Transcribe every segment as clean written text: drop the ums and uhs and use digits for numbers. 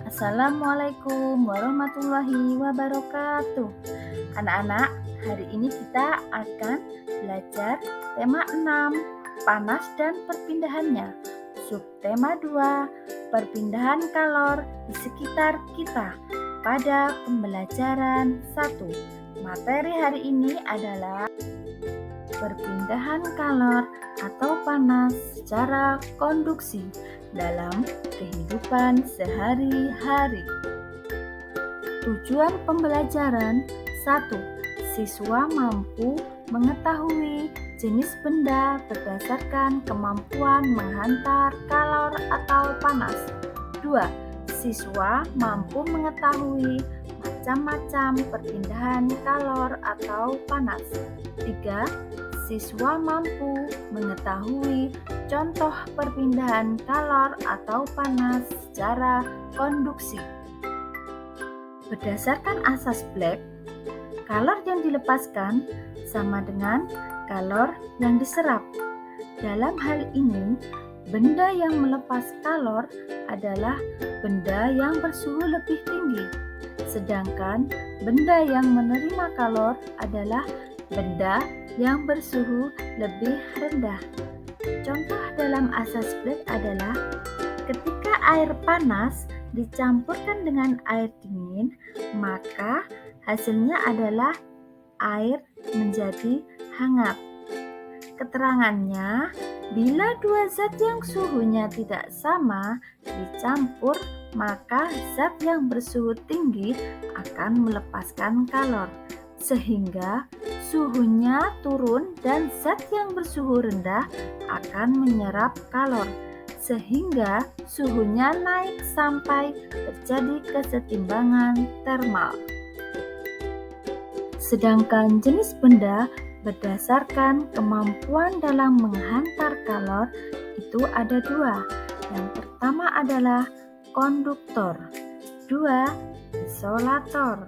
Assalamualaikum warahmatullahi wabarakatuh. Anak-anak, hari ini kita akan belajar tema 6, panas dan perpindahannya. Subtema 2, perpindahan kalor di sekitar kita. Pada pembelajaran 1, materi hari ini adalah perpindahan kalor atau panas secara konduksi dalam kehidupan sehari-hari. Tujuan pembelajaran 1. Siswa mampu mengetahui jenis benda berdasarkan kemampuan menghantar kalor atau panas. 2. Siswa mampu mengetahui macam-macam perpindahan kalor atau panas. 3. Siswa mampu mengetahui contoh perpindahan kalor atau panas secara konduksi. Berdasarkan asas Black, kalor yang dilepaskan sama dengan kalor yang diserap. Dalam hal ini, benda yang melepas kalor adalah benda yang bersuhu lebih tinggi, sedangkan benda yang menerima kalor adalah benda yang bersuhu lebih rendah. Contoh dalam asas Black adalah ketika air panas dicampurkan dengan air dingin, maka hasilnya adalah air menjadi hangat. Keterangannya, bila dua zat yang suhunya tidak sama dicampur, maka zat yang bersuhu tinggi akan melepaskan kalor, sehingga suhunya turun dan zat yang bersuhu rendah akan menyerap kalor, sehingga suhunya naik sampai terjadi kesetimbangan termal. Sedangkan jenis benda berdasarkan kemampuan dalam menghantar kalor itu ada dua. Yang pertama adalah konduktor, 2. Isolator.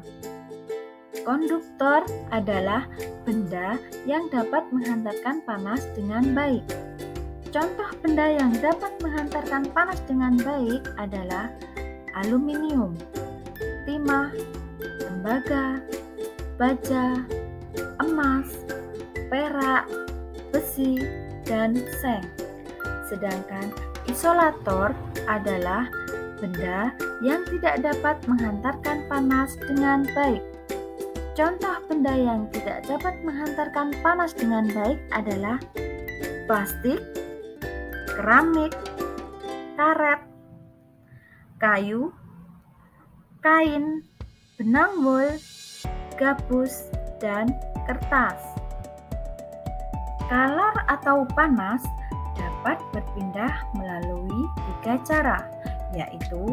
Konduktor adalah benda yang dapat menghantarkan panas dengan baik. Contoh benda yang dapat menghantarkan panas dengan baik adalah aluminium, timah, tembaga, baja, emas, perak, besi, dan seng. Sedangkan isolator adalah benda yang tidak dapat menghantarkan panas dengan baik. Contoh benda yang tidak dapat menghantarkan panas dengan baik adalah plastik, keramik, karet, kayu, kain, benang wol, gabus, dan kertas. Kalor atau panas dapat berpindah melalui 3 cara, yaitu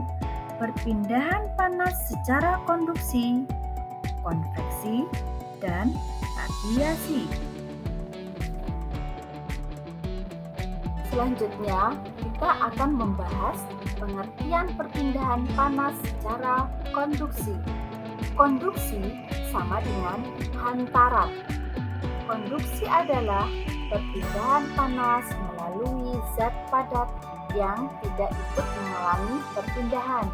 perpindahan panas secara konduksi, konveksi, dan radiasi. Selanjutnya, kita akan membahas pengertian perpindahan panas secara konduksi. Konduksi sama dengan hantaran. Konduksi adalah perpindahan panas melalui zat padat yang tidak ikut mengalami perpindahan.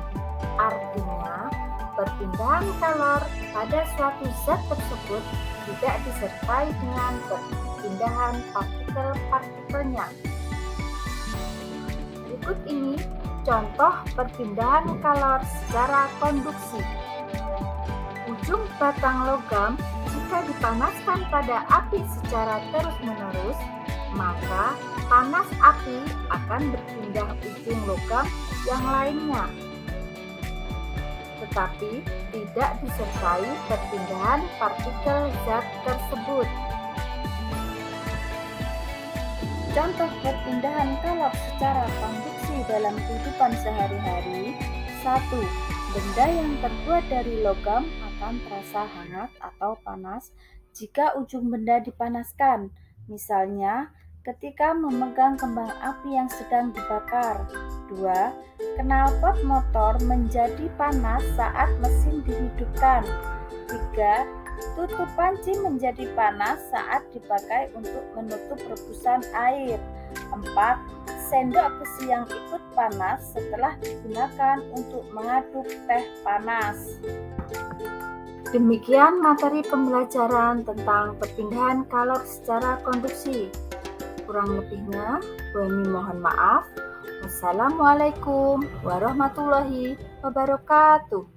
Artinya, perpindahan kalor pada suatu zat tersebut tidak disertai dengan perpindahan partikel-partikelnya. Berikut ini contoh perpindahan kalor secara konduksi. Ujung batang logam jika dipanaskan pada api secara terus-menerus, maka panas api akan berpindah ujung logam yang lainnya, tetapi tidak disertai perpindahan partikel zat tersebut. Contoh perpindahan kalor secara konduksi dalam kehidupan sehari-hari. 1. Benda yang terbuat dari logam akan terasa hangat atau panas jika ujung benda dipanaskan. Misalnya, ketika memegang kembang api yang sedang dibakar. 2. Knalpot motor menjadi panas saat mesin dihidupkan. 3. Tutup panci menjadi panas saat dipakai untuk menutup rebusan air. 4. sendok besi yang ikut panas setelah digunakan untuk mengaduk teh panas. Demikian materi pembelajaran tentang perpindahan kalor secara konduksi. Kurang lebihnya, Bu Emi mohon maaf. Wassalamualaikum warahmatullahi wabarakatuh.